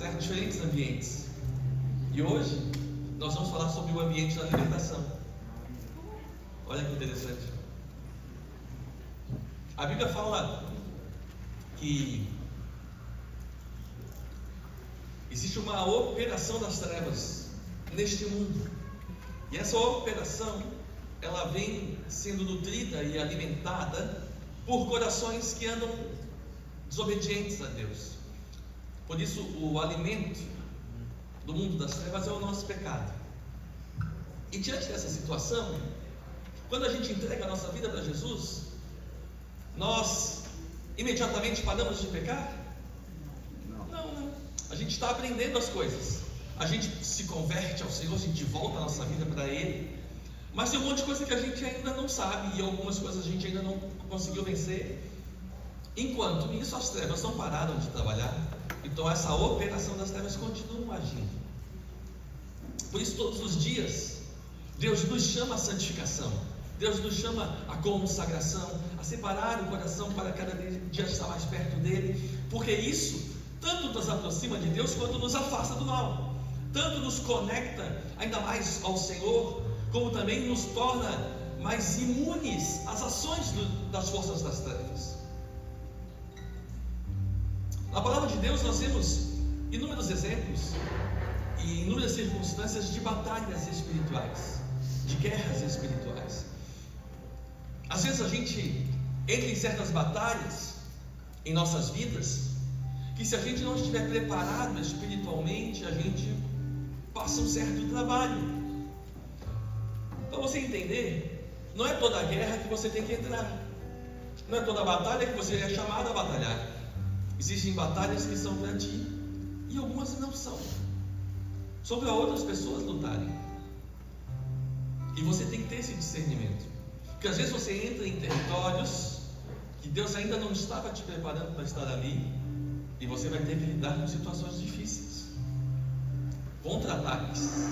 certo? Diferentes ambientes. E hoje nós vamos falar sobre o ambiente da libertação. Olha que interessante. A Bíblia fala que existe uma operação das trevas neste mundo. E essa operação, ela vem sendo nutrida e alimentada por corações que andam desobedientes a Deus. Por isso, o alimento do mundo das trevas é o nosso pecado. E diante dessa situação, quando a gente entrega a nossa vida para Jesus, nós imediatamente paramos de pecar? Não. A gente está aprendendo as coisas. A gente se converte ao Senhor, a gente volta a nossa vida para Ele. Mas tem um monte de coisa que a gente ainda não sabe, e algumas coisas a gente ainda não conseguiu vencer. Enquanto isso, as trevas não pararam de trabalhar. Então essa operação das trevas continua agindo. Por isso, todos os dias, Deus nos chama à santificação. Deus nos chama à consagração, a separar o coração para cada dia estar mais perto dele. Porque isso tanto nos aproxima de Deus, quanto nos afasta do mal. Tanto nos conecta ainda mais ao Senhor, como também nos torna mais imunes às ações das forças das trevas. Na palavra de Deus nós temos inúmeros exemplos e inúmeras circunstâncias de batalhas espirituais, de guerras espirituais. Às vezes a gente entra em certas batalhas em nossas vidas, que se a gente não estiver preparado espiritualmente, a gente passa um certo trabalho. Para você entender, não é toda guerra que você tem que entrar, não é toda batalha que você é chamado a batalhar. Existem batalhas que são para ti e algumas não são, são para outras pessoas lutarem. E você tem que ter esse discernimento, porque às vezes você entra em territórios que Deus ainda não estava te preparando para estar ali, e você vai ter que lidar com situações difíceis, contra-ataques.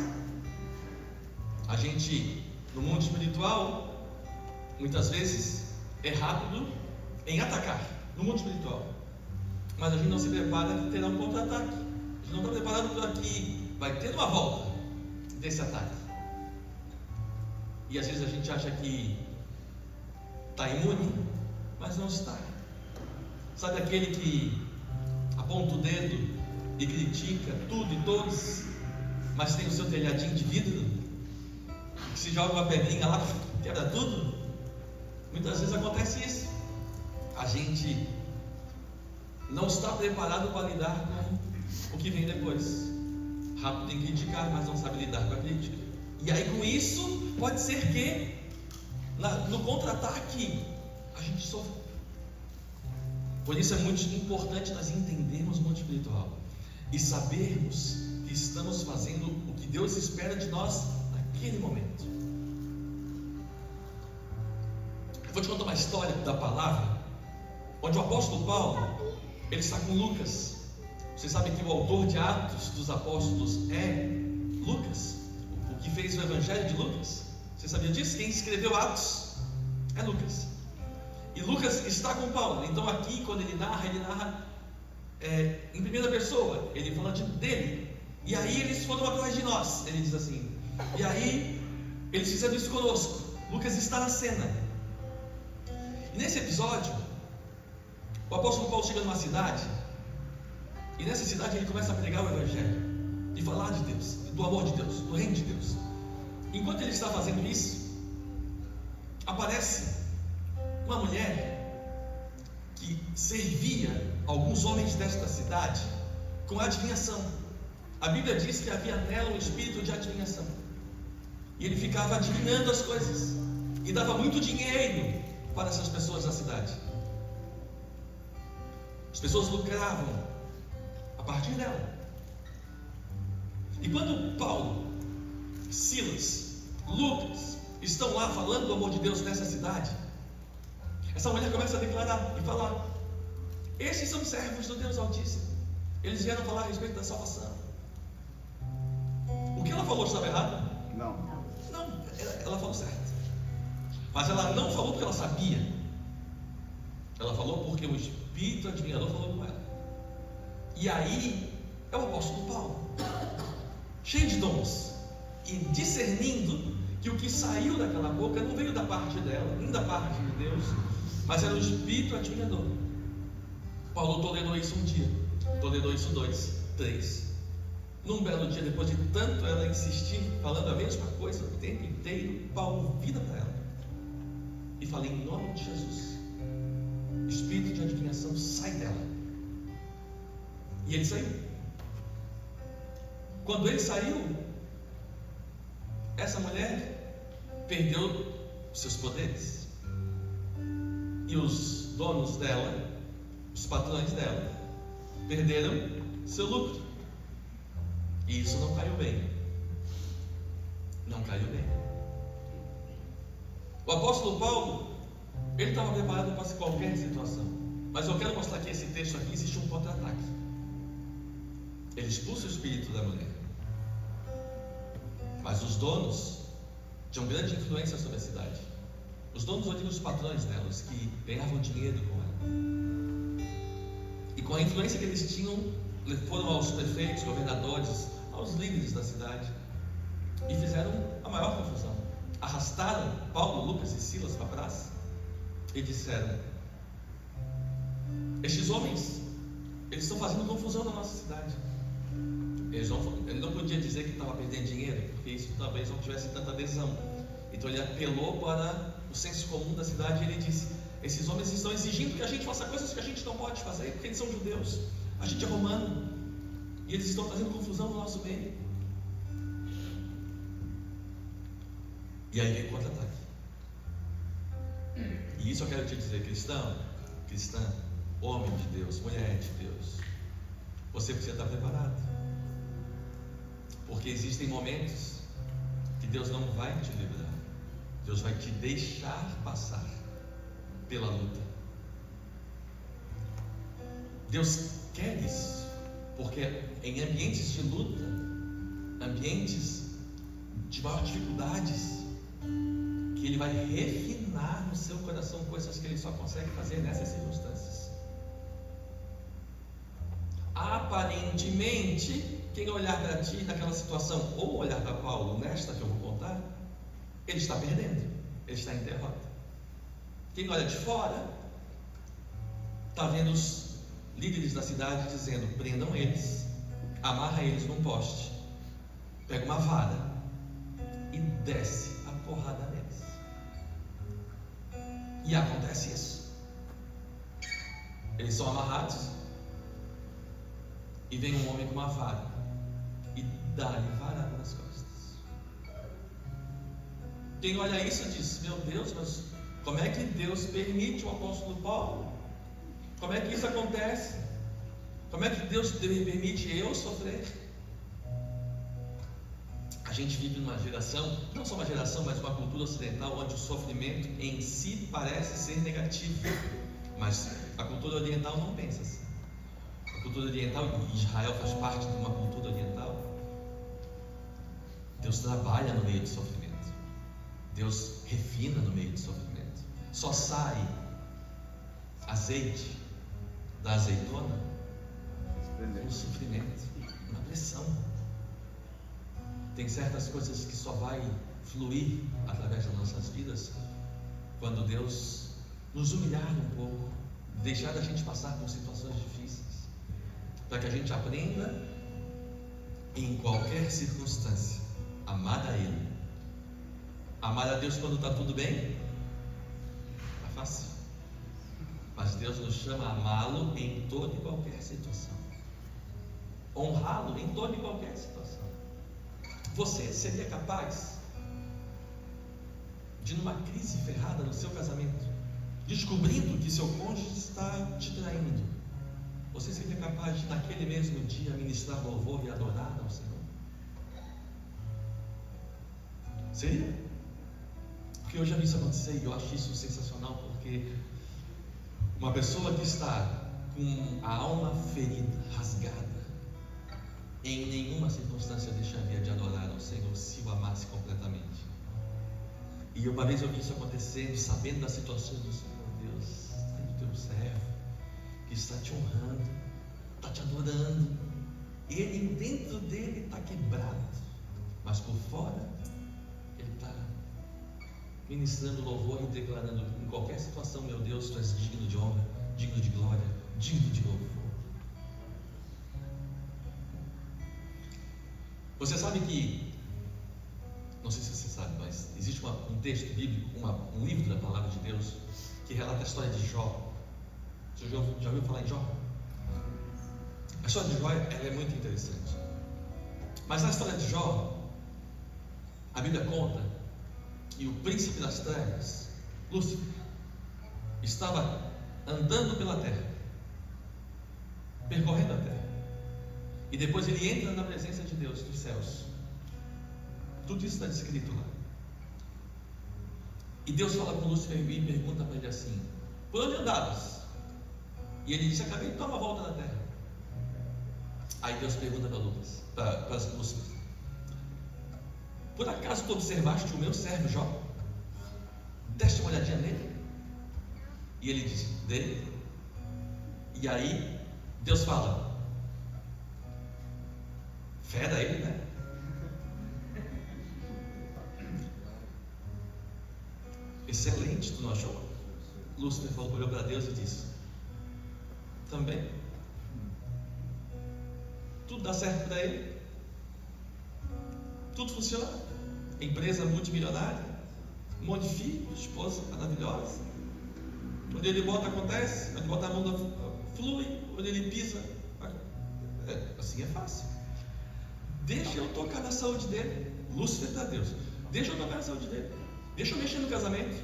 A gente, no mundo espiritual, muitas vezes é rápido em atacar no mundo espiritual, mas a gente não se prepara que terá um contra-ataque. A gente não está preparado para que vai ter uma volta desse ataque. E às vezes a gente acha que está imune, mas não está. Sabe aquele que aponta o dedo e critica tudo e todos, mas tem o seu telhadinho de vidro, que se joga uma pedrinha lá, quebra tudo? Muitas vezes acontece isso. A gente não está preparado para lidar com o que vem depois. Rápido em criticar, mas não sabe lidar com a crítica. E aí com isso, pode ser que no contra-ataque a gente sofra. Por isso é muito importante nós entendermos o mundo espiritual e sabermos que estamos fazendo o que Deus espera de nós naquele momento. Eu vou te contar uma história da palavra, onde o apóstolo Paulo, ele está com Lucas. Vocês sabem que o autor de Atos dos Apóstolos é Lucas, o que fez o Evangelho de Lucas. Você sabia disso? Quem escreveu Atos é Lucas. E Lucas está com Paulo. Então aqui, quando ele narra em primeira pessoa, ele fala dele. E aí eles foram atrás de nós, ele diz assim. E aí eles fizeram isso conosco. Lucas está na cena. E nesse episódio, o apóstolo Paulo chega numa cidade, e nessa cidade ele começa a pregar o Evangelho, e falar de Deus, do amor de Deus, do reino de Deus. Enquanto ele está fazendo isso, aparece uma mulher que servia alguns homens desta cidade com adivinhação. A Bíblia diz que havia nela um espírito de adivinhação, e ele ficava adivinhando as coisas, e dava muito dinheiro para essas pessoas da cidade. As pessoas lucravam a partir dela. E quando Paulo, Silas, Lucas estão lá falando do amor de Deus nessa cidade, essa mulher começa a declarar e falar: esses são servos do Deus Altíssimo, eles vieram falar a respeito da salvação. O que ela falou estava errado? Não, ela falou certo. Mas ela não falou porque ela sabia. Ela falou porque o espírito adivinhador falou com ela. E aí é o apóstolo Paulo, cheio de dons, e discernindo que o que saiu daquela boca não veio da parte dela, nem da parte de Deus, mas era o Espírito admirador. Paulo tolerou isso um dia, tolerou isso 2, 3. Num belo dia, depois de tanto ela insistir, falando a mesma coisa o tempo inteiro, Paulo vira para ela e fala: em nome de Jesus, espírito de adivinhação, sai dela. E ele saiu. Quando ele saiu, essa mulher perdeu seus poderes, e os donos dela, os patrões dela, perderam seu lucro. E isso não caiu bem. Não caiu bem. O apóstolo Paulo, ele estava preparado para qualquer situação. Mas eu quero mostrar que esse texto aqui existe um contra-ataque. Ele expulsa o espírito da mulher. Mas os donos tinham grande influência sobre a cidade. Os donos, eu digo, os patrões dela, os que ganhavam dinheiro com ela. E com a influência que eles tinham, foram aos prefeitos, governadores, aos líderes da cidade e fizeram a maior confusão. Arrastaram Paulo, Lucas e Silas para a praça e disseram: estes homens, eles estão fazendo confusão na nossa cidade. Ele não podia dizer que estava perdendo dinheiro, porque isso talvez não tivesse tanta adesão. Então ele apelou para o senso comum da cidade e ele disse: esses homens estão exigindo que a gente faça coisas que a gente não pode fazer, porque eles são judeus, a gente é romano, e eles estão fazendo confusão no nosso meio. E aí vem o contra-ataque. E isso eu quero te dizer, cristão, cristã, homem de Deus, mulher de Deus, você precisa estar preparado, porque existem momentos que Deus não vai te livrar, Deus vai te deixar passar pela luta. Deus quer isso, porque em ambientes de luta, ambientes de maior dificuldades, que Ele vai refinar no seu coração coisas que Ele só consegue fazer nessas circunstâncias. Aparentemente, quem olhar para ti naquela situação, ou olhar para Paulo nesta que eu vou contar, ele está perdendo, ele está em derrota. Quem olha de fora está vendo os líderes da cidade dizendo: prendam eles, amarra eles num poste, pega uma vara e desce a porrada neles. E acontece isso. Eles são amarrados e vem um homem com uma vara e dá-lhe varada nas costas. Quem olha isso diz: meu Deus, mas como é que Deus permite o apóstolo Paulo? Como é que isso acontece? Como é que Deus permite eu sofrer? A gente vive numa geração, não só uma geração, mas uma cultura ocidental, onde o sofrimento em si parece ser negativo. Mas a cultura oriental não pensa assim. A cultura oriental, e Israel faz parte de uma cultura oriental, Deus trabalha no meio do sofrimento, Deus refina no meio do sofrimento. Só sai azeite da azeitona no sofrimento, na pressão. Tem certas coisas que só vai fluir através das nossas vidas quando Deus nos humilhar um pouco, deixar a gente passar por situações difíceis, para que a gente aprenda em qualquer circunstância amar a Ele. Amar a Deus quando está tudo bem é fácil, mas Deus nos chama a amá-lo em toda e qualquer situação, honrá-lo em toda e qualquer situação. Você seria capaz de, numa crise ferrada no seu casamento, descobrindo que seu cônjuge está te traindo, você seria capaz de, naquele mesmo dia, ministrar louvor e adorar ao Senhor? Seria? Porque eu já vi isso acontecer e eu acho isso sensacional, porque uma pessoa que está com a alma ferida, rasgada, em nenhuma circunstância deixaria de adorar ao Senhor se o amasse completamente. E uma vez eu vi isso acontecendo, sabendo das situações do Senhor. Deus, tem o teu servo que está te honrando, está te adorando, ele mas por fora ele está ministrando louvor e declarando em qualquer situação: meu Deus, tu és digno de honra, digno de glória, digno de louvor. Você sabe que, não sei se você sabe, mas existe um texto bíblico, um livro da palavra de Deus que relata a história de Jó. Você já ouviu falar em Jó? A história de Jó ela é muito interessante. Mas na história de Jó, a Bíblia conta que o príncipe das trevas, Lúcifer, estava andando pela terra, percorrendo a terra, e depois ele entra na presença de Deus dos céus. Tudo isso está descrito lá. E Deus fala com Lúcifer e pergunta para ele assim: por onde andavas? E ele diz: acabei de dar uma volta na terra. Aí Deus pergunta para Lúcifer: por acaso tu observaste o meu servo Jó? Deste uma olhadinha nele? E ele diz: dele. E aí Deus fala: fera ele, né? Excelente, tu não achou? Lúcifer olhou para Deus e disse: também. Tudo dá certo para ele, tudo funciona, empresa multimilionária, um monte de filhos, esposa maravilhosa, onde ele bota acontece, onde ele bota a mão flui, onde ele pisa, assim é fácil. Deixa eu tocar na saúde dele. Lúcifer para Deus: deixa eu tocar na saúde dele, deixa eu mexer no casamento,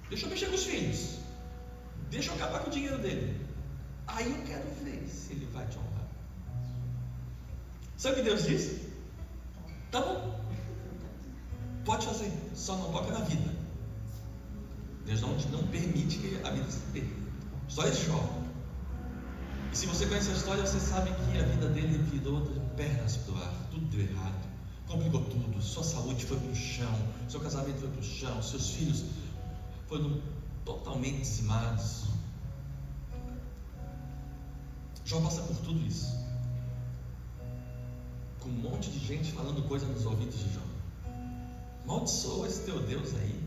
deixa eu mexer com os filhos, deixa eu acabar com o dinheiro dele, aí eu quero ver se ele vai te honrar. Sabe o que Deus disse? Tá bom, pode fazer, só não toca na vida. Deus não permite que a vida se perca. Só esse Jó. E se você conhece a história, você sabe que a vida dele virou de pernas para o ar, tudo deu errado, complicou tudo, sua saúde foi para o chão, seu casamento foi para o chão, seus filhos foram totalmente dizimados. Jó passa por tudo isso, com um monte de gente falando coisa nos ouvidos de Jó. Maldiçoa esse teu Deus aí.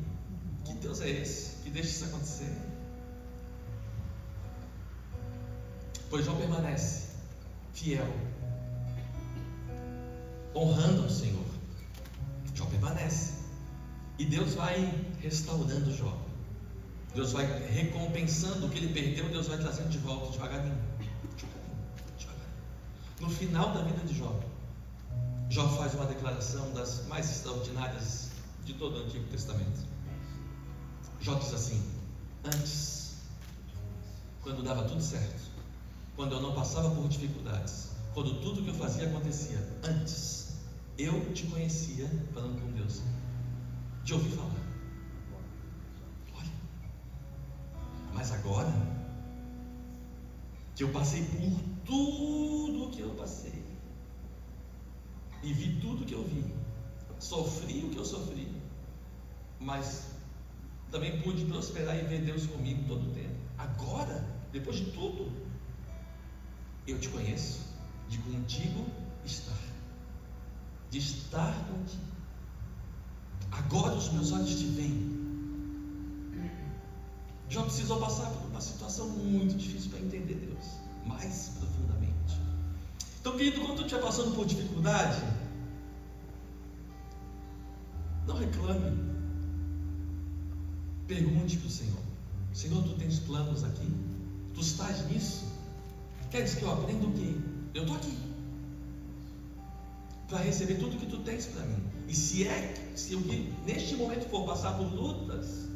Que Deus é esse que deixa isso acontecer? Pois Jó permanece fiel, honrando ao Senhor. Jó permanece, e Deus vai restaurando Jó. Deus vai recompensando o que ele perdeu. Deus vai trazendo de volta devagarinho. No final da vida de Jó, Jó faz uma declaração das mais extraordinárias de todo o Antigo Testamento. Jó diz assim: antes, quando dava tudo certo, quando eu não passava por dificuldades, quando tudo que eu fazia acontecia, antes eu te conhecia, falando com Deus, de ouvir falar. Olha, mas agora que eu passei por tudo o que eu passei, e vi tudo o que eu vi, sofri o que eu sofri, mas também pude prosperar e ver Deus comigo todo o tempo. Agora, depois de tudo, eu te conheço, de contigo estar, de estar contigo. Agora os meus olhos te veem. Jó precisou passar por uma situação muito difícil para entender Deus mais profundamente. Então, querido, quando tu estiver passando por dificuldade, não reclame. Pergunte para o Senhor: Senhor, tu tens planos aqui? Tu estás nisso? Queres que eu aprenda o quê? Eu estou aqui para receber tudo que tu tens para mim. E se eu neste momento for passar por lutas,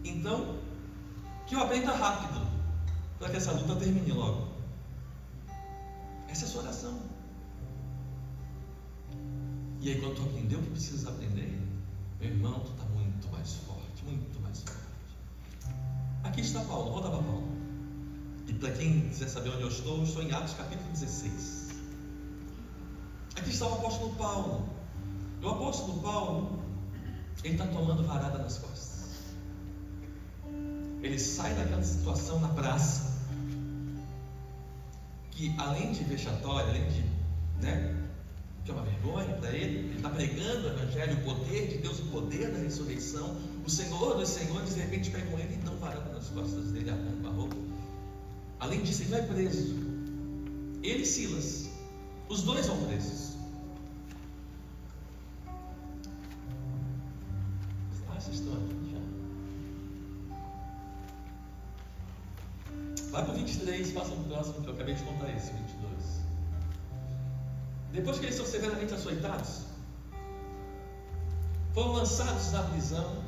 então que eu aprenda rápido, para que essa luta termine logo. Essa é a sua oração. E aí, quando tu aprendeu o que precisas aprender, meu irmão, tu está muito mais forte, muito mais forte. Aqui está Paulo, volta para Paulo. E para quem quiser saber onde eu estou em Atos capítulo 16. Aqui está o apóstolo Paulo. E o apóstolo Paulo, ele está tomando varada nas costas. Ele sai daquela situação na praça, que além de vexatória, além de que é uma vergonha para ele. Ele está pregando o Evangelho, o poder de Deus, o poder da ressurreição. O Senhor dos Senhores, de repente, pegam ele e dão varanda nas costas dele, arranca a roupa. Além disso, ele vai preso. Ele e Silas, os dois vão presos. Vocês estão aqui já. Vai para o 23, passa para o próximo, que eu acabei de contar esse, 22. Depois que eles são severamente açoitados, foram lançados na prisão,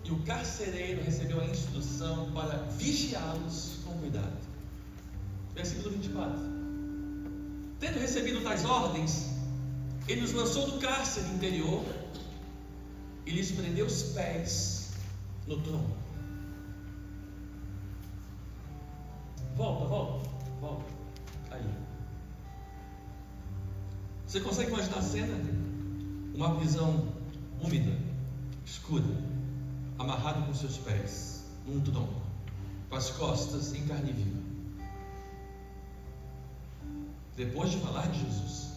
e o carcereiro recebeu a instrução para vigiá-los com cuidado. Versículo 24. Tendo recebido tais ordens, ele os lançou do cárcere interior e lhes prendeu os pés no tronco. Volta. Aí. Você consegue imaginar a cena? Uma prisão úmida, escura, amarrado com seus pés num tronco, com as costas em carne viva. Depois de falar de Jesus,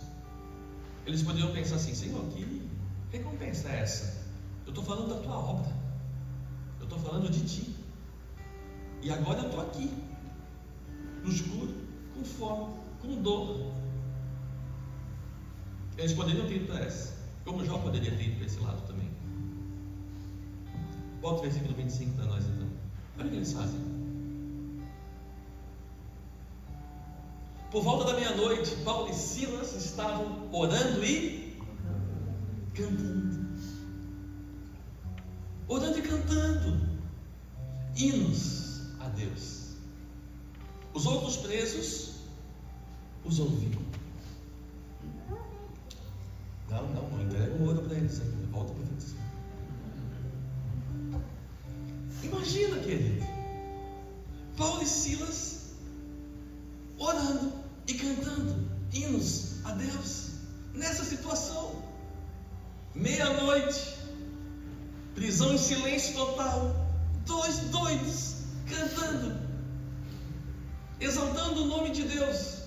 eles poderiam pensar assim: Senhor, que recompensa é essa? Eu estou falando da tua obra, eu estou falando de ti, e agora eu estou aqui, no escuro, com fome, com dor. Eles poderiam ter ido para essa, como Jó poderia ter ido para esse lado também. Bota o versículo 25 para nós então. Olha o que eles fazem. Por volta da meia-noite, Paulo e Silas estavam orando e cantando. Orando e cantando hinos a Deus. Os outros presos os ouviam. Não entrega o ouro para eles. Volta para o 25. Imagina, querido, Paulo e Silas orando e cantando hinos a Deus nessa situação. Meia-noite, prisão em silêncio total, dois doidos cantando, exaltando o nome de Deus,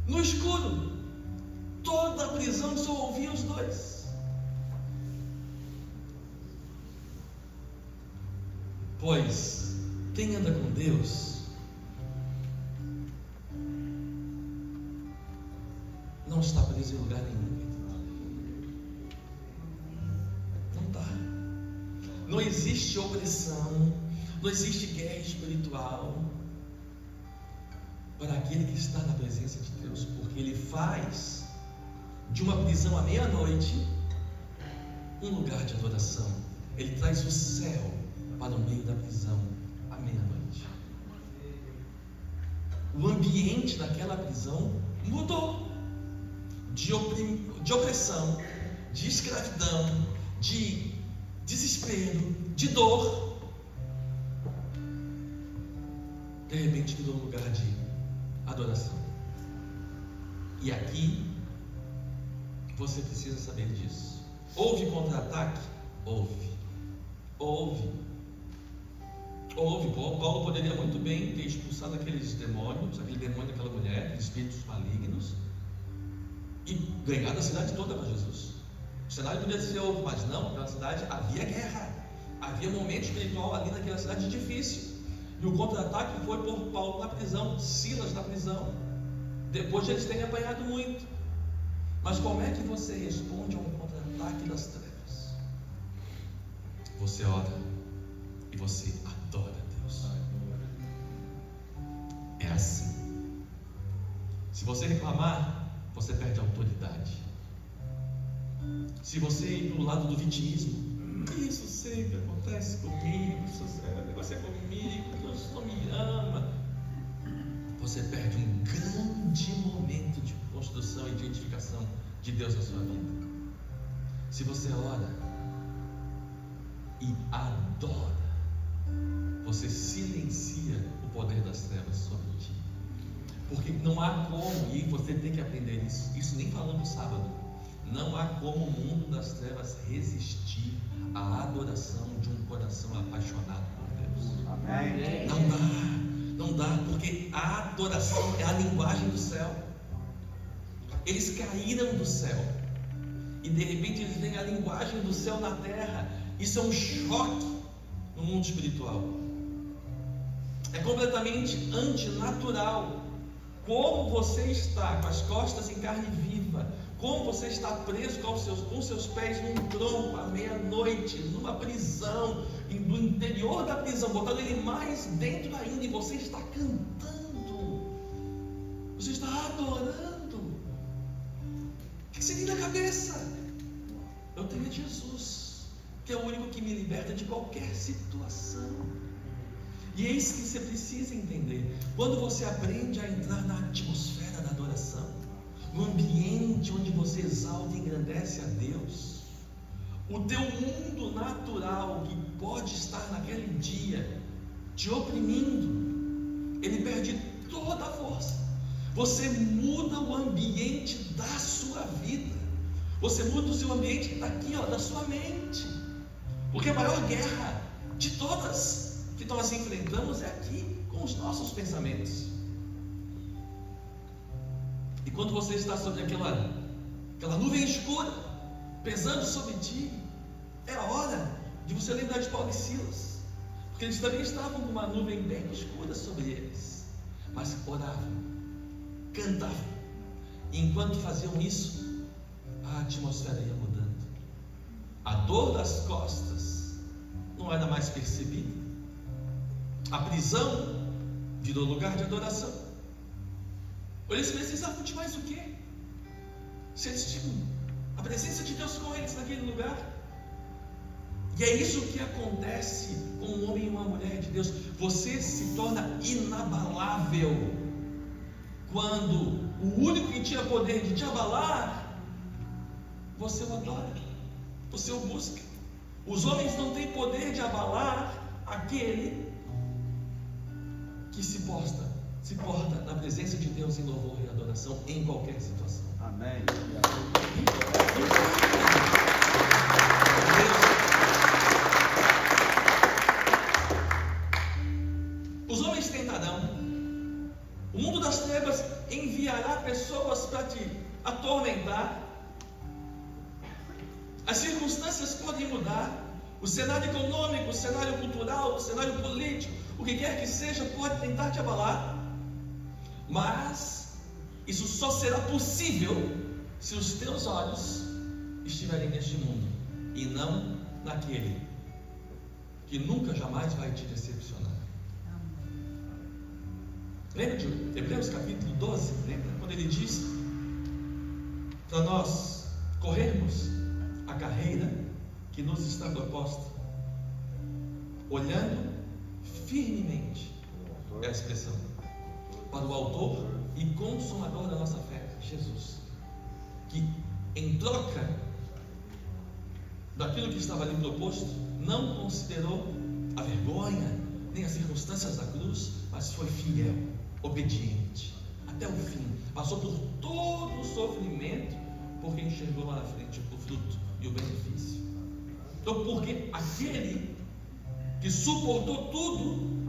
no escuro. Toda a prisão só ouvia os dois. Pois quem anda com Deus não está preso em lugar nenhum. Não está. Não existe opressão, não existe guerra espiritual para aquele que está na presença de Deus, porque Ele faz de uma prisão à meia-noite um lugar de adoração. Ele traz o céu para o meio da prisão à meia-noite. O ambiente daquela prisão mudou de opressão, de escravidão, de desespero, de dor. De repente virou um lugar de adoração. E aqui você precisa saber disso. Houve contra-ataque? Houve. Paulo poderia muito bem ter expulsado aqueles demônios, aquele demônio daquela mulher, aqueles espíritos malignos, e ganhado a cidade toda para Jesus. O cenário poderia ser outro, mas não, naquela cidade havia guerra, havia um momento espiritual ali naquela cidade difícil. E o contra-ataque foi por Paulo na prisão, Silas na prisão, depois de eles terem apanhado muito. Mas como é que você responde a um contra-ataque das trevas? Você ora e você adora Deus. É assim. Se você reclamar, você perde a autoridade. Se você ir para o lado do vitimismo, isso sempre acontece comigo, o negócio é comigo, Deus não me ama, você perde um grande momento de construção e de edificação de Deus na sua vida. Se você ora e adora, você silencia o poder das trevas sobre ti. Porque não há como, e você tem que aprender isso nem falando no sábado, não há como o mundo das trevas resistir à adoração de um coração apaixonado por Deus. Amém. Não dá, porque a adoração é a linguagem do céu. Eles caíram do céu. E de repente eles veem a linguagem do céu na terra. Isso é um choque no mundo espiritual. É completamente antinatural. Como você está com as costas em carne viva, como você está preso com seus pés num tronco à meia-noite, numa prisão, no interior da prisão, botando ele mais dentro ainda, e você está cantando, você está adorando. O que você tem na cabeça? Eu tenho Jesus, que é o único que me liberta de qualquer situação. E é isso que você precisa entender. Quando você aprende a entrar na atmosfera da adoração, no ambiente onde você exalta e engrandece a Deus, o teu mundo natural, que pode estar naquele dia te oprimindo, ele perde toda a força. Você muda o ambiente da sua vida. Você muda o seu ambiente daqui, da sua mente. Porque a maior guerra de todas que nós enfrentamos é aqui, com os nossos pensamentos. E quando você está sobre aquela nuvem escura pesando sobre ti, é a hora de você lembrar de Paulo e Silas, porque eles também estavam com uma nuvem bem escura sobre eles, mas oravam, cantavam, e enquanto faziam isso, a atmosfera ia mudando. A dor das costas não era mais percebida. A prisão virou lugar de adoração. Eles precisavam de mais o quê? Se eles tinham a presença de Deus com eles naquele lugar. E é isso que acontece com um homem e uma mulher de Deus. Você se torna inabalável quando o único que tinha poder de te abalar, você o adora, você o busca. Os homens não têm poder de abalar aquele que se porta na presença de Deus em louvor e adoração em qualquer situação. Amém. Os homens tentarão, o mundo das trevas enviará pessoas para te atormentar, as circunstâncias podem mudar, o cenário econômico, o cenário cultural, o cenário político, o que quer que seja, pode tentar te abalar, mas isso só será possível se os teus olhos estiverem neste mundo e não naquele que nunca jamais vai te decepcionar. Lembra de Hebreus capítulo 12? Lembra quando ele diz para nós corrermos a carreira que nos está proposta, olhando firmemente, é a expressão, para o autor e consumador da nossa fé, Jesus, que em troca daquilo que estava ali proposto, não considerou a vergonha, nem as circunstâncias da cruz, mas foi fiel, obediente, até o fim, passou por todo o sofrimento, porque enxergou lá na frente o fruto e o benefício. Então, porque aquele que suportou tudo,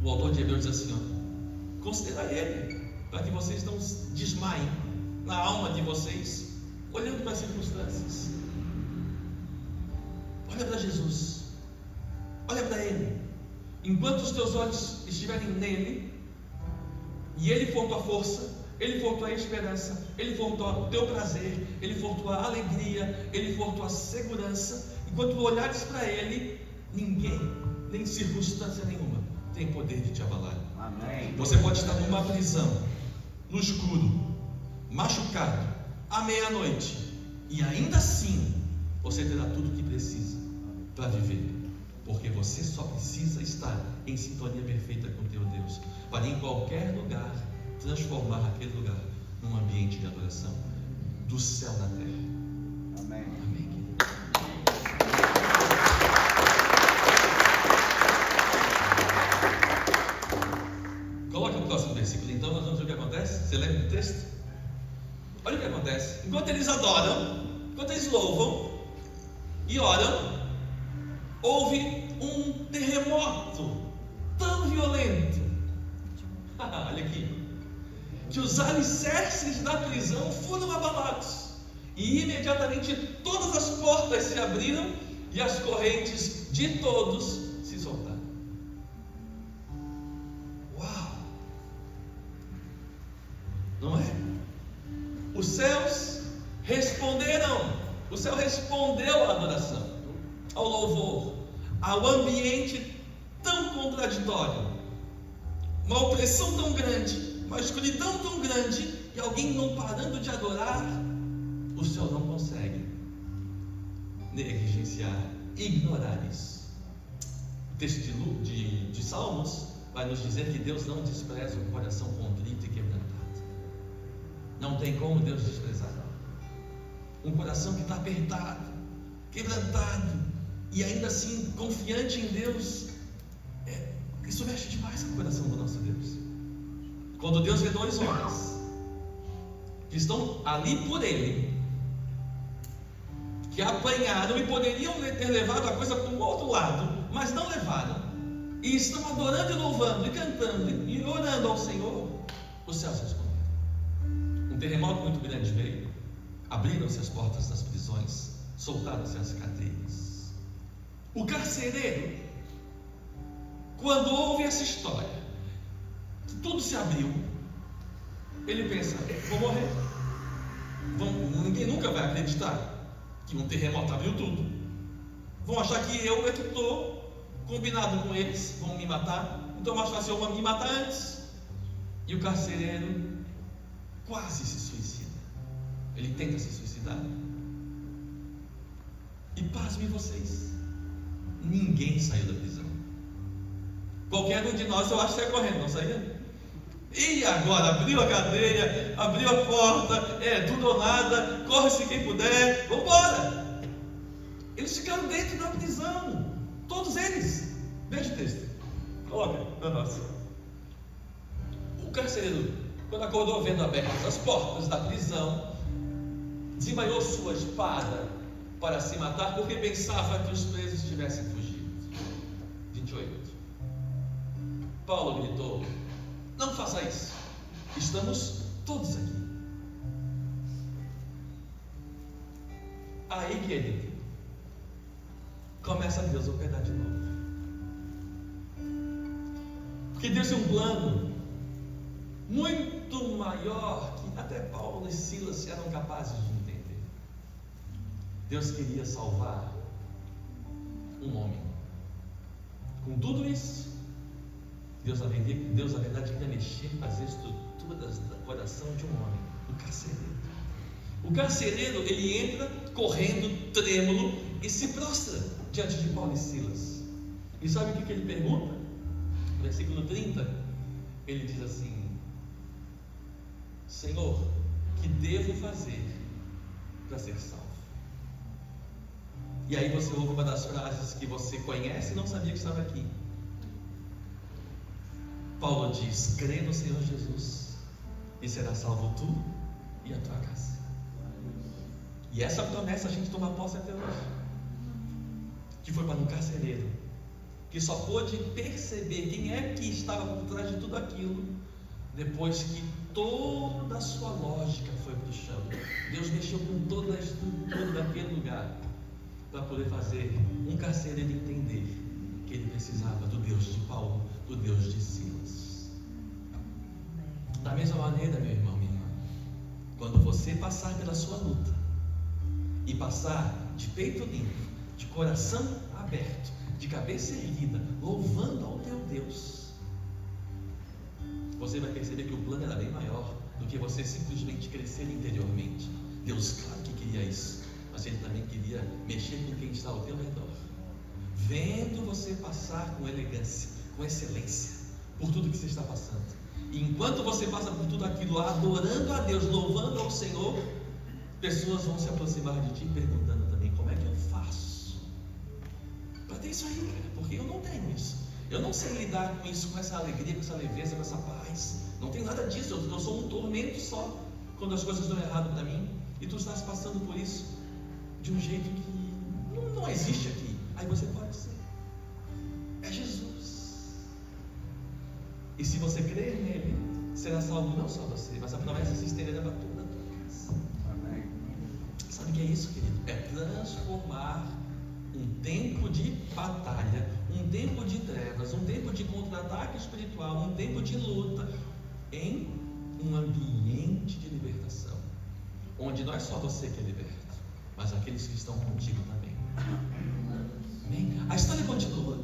o autor de Hebreus diz assim, considera ele, para que vocês não desmaiem na alma de vocês, olhando para as circunstâncias. Olha para Jesus, olha para ele, enquanto os teus olhos estiverem nele, e ele for tua força, ele for tua esperança, ele for o teu prazer, ele for tua alegria, ele for tua segurança, enquanto tu olhares para ele, ninguém, nem circunstância nenhuma, tem poder de te abalar. Amém. Você pode estar numa prisão, no escuro, machucado, à meia-noite, e ainda assim, você terá tudo o que precisa para viver, porque você só precisa estar em sintonia perfeita com o teu Deus, para em qualquer lugar, transformar aquele lugar num ambiente de adoração do céu na terra. Amém. Amém. Coloca o próximo versículo, então nós vamos ver o que acontece. Você lembra do texto? Olha o que acontece. Enquanto eles adoram, enquanto eles louvam e oram, houve um terremoto tão violento. Olha aqui. que os alicerces da prisão foram abalados, e imediatamente todas as portas se abriram e as correntes de todos se soltaram. Uau! Não é? Os céus responderam, o céu respondeu à adoração, ao louvor, ao ambiente tão contraditório, uma opressão tão grande, uma escuridão tão grande, e alguém não parando de adorar. O céu não consegue negligenciar, ignorar isso. O texto de Salmos vai nos dizer que Deus não despreza um coração contrito e quebrantado. Não tem como Deus desprezar um coração que está apertado, quebrantado, e ainda assim confiante em Deus. Isso mexe demais com o coração do nosso Deus. Quando Deus vê dois homens que estão ali por Ele, que apanharam e poderiam ter levado a coisa para um outro lado, mas não levaram, e estão adorando e louvando, e cantando, e orando ao Senhor, os céus responderam. Um terremoto muito grande veio, abriram-se as portas das prisões, soltaram-se as cadeias. O carcereiro, quando ouve essa história, tudo se abriu, ele pensa: vou morrer. Ninguém nunca vai acreditar que um terremoto abriu tudo. Vão achar que eu é que estou combinado com eles, vão me matar. Então mais fácil eu me matar antes. E o carcereiro quase se suicida. Ele tenta se suicidar. E pasmem vocês, ninguém saiu da prisão. Qualquer um de nós, eu acho que saia correndo, não saía? E agora? Abriu a cadeia, abriu a porta, tudo ou nada, corre-se quem puder, vamos embora. Eles ficaram dentro da prisão, todos eles. Veja o texto, coloca para nós. O carcereiro, quando acordou vendo abertas as portas da prisão, desembanhou sua espada para se matar, porque pensava que os presos tivessem fugido. 28. Paulo gritou: não faça isso, estamos todos aqui. Aí, querido, começa Deus a operar de novo. Porque Deus tem um plano muito maior que até Paulo e Silas eram capazes de entender. Deus queria salvar um homem. Com tudo isso, Deus na verdade queria mexer, fazer estruturas do coração de um homem, o carcereiro. O carcereiro, ele entra correndo, trêmulo, e se prostra diante de Paulo e Silas. E sabe o que ele pergunta? No versículo 30, ele diz assim: Senhor, que devo fazer para ser salvo? E aí você ouve uma das frases que você conhece e não sabia que estava aqui. Paulo diz: crê no Senhor Jesus e será salvo tu e a tua casa. E essa promessa a gente toma posse até hoje, que foi para um carcereiro, que só pôde perceber quem é que estava por trás de tudo aquilo depois que toda a sua lógica foi para o chão. Deus mexeu com toda a estrutura daquele lugar para poder fazer um carcereiro entender que ele precisava do Deus de Paulo, do Deus de Silas. Da mesma maneira, meu irmão, minha irmã, quando você passar pela sua luta e passar de peito limpo, de coração aberto, de cabeça erguida, louvando ao teu Deus, você vai perceber que o plano era bem maior do que você simplesmente crescer interiormente. Deus, claro que queria isso, mas Ele também queria mexer com quem está ao teu redor, vendo você passar com elegância, com excelência, por tudo que você está passando. E enquanto você passa por tudo aquilo, adorando a Deus, louvando ao Senhor, pessoas vão se aproximar de ti perguntando também: como é que eu faço para ter isso aí, cara? Porque eu não tenho isso. Eu não sei lidar com isso, com essa alegria, com essa leveza, com essa paz. Não tem nada disso. Eu sou um tormento só quando as coisas dão errado para mim. E tu estás passando por isso de um jeito que não existe aqui. Aí você pode ser. É Jesus. E se você crer nele, será salvo não só você, mas a promessa se estenderá para toda a tua casa. Amém. Sabe o que é isso, querido? É transformar um tempo de batalha, um tempo de trevas, um tempo de contra-ataque espiritual, um tempo de luta, em um ambiente de libertação, onde não é só você que é liberto, mas aqueles que estão contigo também. Amém? A história continua,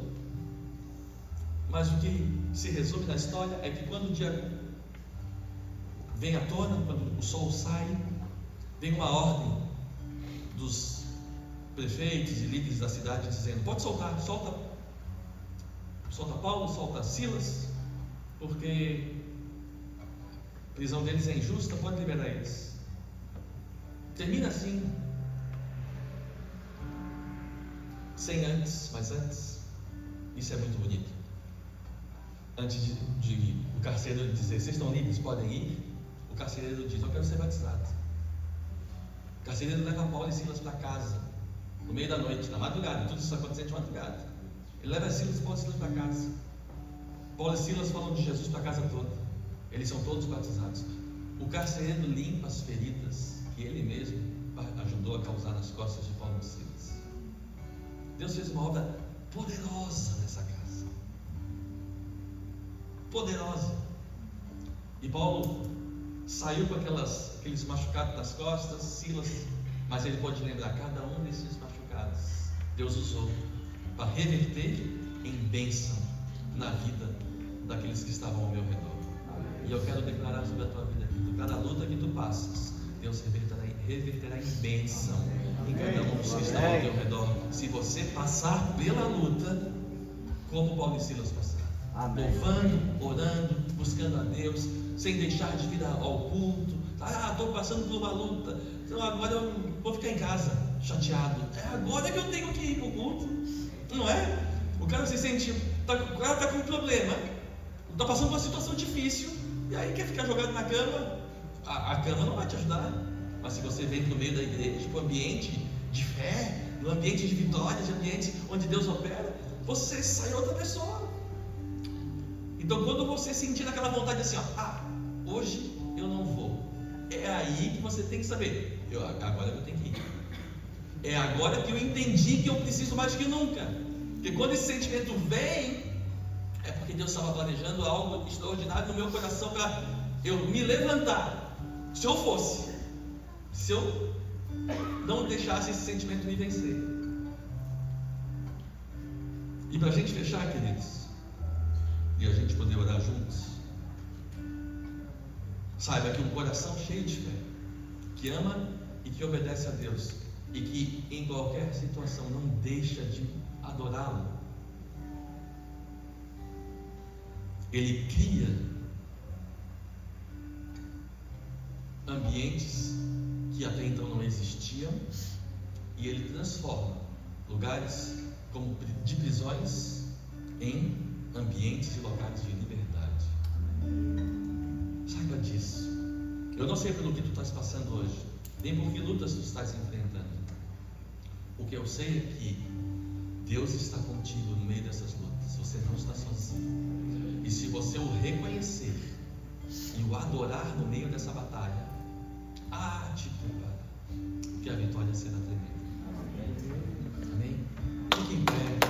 mas o que se resume na história é que quando o dia vem à tona, quando o sol sai, vem uma ordem dos prefeitos e líderes da cidade dizendo: pode soltar, solta Paulo, solta Silas, porque a prisão deles é injusta, pode liberar eles. Termina assim, sem antes, mas antes, isso é muito bonito. Antes de o carcereiro dizer: vocês estão livres, podem ir, o carcereiro diz: eu quero ser batizado. O carcereiro leva Paulo e Silas para casa, no meio da noite, na madrugada, tudo isso acontecendo de madrugada. Ele leva Silas e Paulo e Silas para casa. Paulo e Silas falam de Jesus para a casa toda. Eles são todos batizados. O carcereiro limpa as feridas que ele mesmo ajudou a causar nas costas de Paulo e Silas. Deus fez uma obra poderosa nessa casa. Poderosa. E Paulo saiu com aqueles machucados nas costas, Silas, mas ele pode lembrar: cada um desses machucados Deus usou para reverter em bênção na vida daqueles que estavam ao meu redor. E eu quero declarar sobre a tua vida, que cada luta que tu passas, Deus reverterá em bênção em cada um dos que estão ao teu redor, se você passar pela luta como Paulo e Silas passaram, louvando, orando, buscando a Deus, sem deixar de vir ao culto. Estou passando por uma luta, então agora eu vou ficar em casa chateado. É agora que eu tenho que ir para o culto, não é? O cara se sente, o cara está com um problema, está passando por uma situação difícil, e aí quer ficar jogado na cama. A cama não vai te ajudar. Mas se você vem para o meio da igreja, para o ambiente de fé, no ambiente de vitória, de ambiente onde Deus opera, você sai outra pessoa. Então quando você sentir aquela vontade assim, hoje eu não vou, é aí que você tem que saber: agora eu tenho que ir. É agora que eu entendi que eu preciso mais que nunca. Porque quando esse sentimento vem, é porque Deus estava planejando algo extraordinário no meu coração para eu me levantar. Se eu não deixasse esse sentimento me vencer. E para a gente fechar, queridos, e a gente poder orar juntos, saiba que um coração cheio de fé, que ama e que obedece a Deus, e que em qualquer situação não deixa de adorá-lo, ele cria ambientes que até então não existiam, e ele transforma lugares como de prisões em ambientes e locais de liberdade. Saiba disso. Eu não sei pelo que tu estás passando hoje, nem por que lutas tu estás enfrentando. O que eu sei é que Deus está contigo no meio dessas lutas. Você não está sozinho. E se você o reconhecer e o adorar no meio dessa batalha, te prepara, que a vitória será tremenda. Amém? Fique em pé.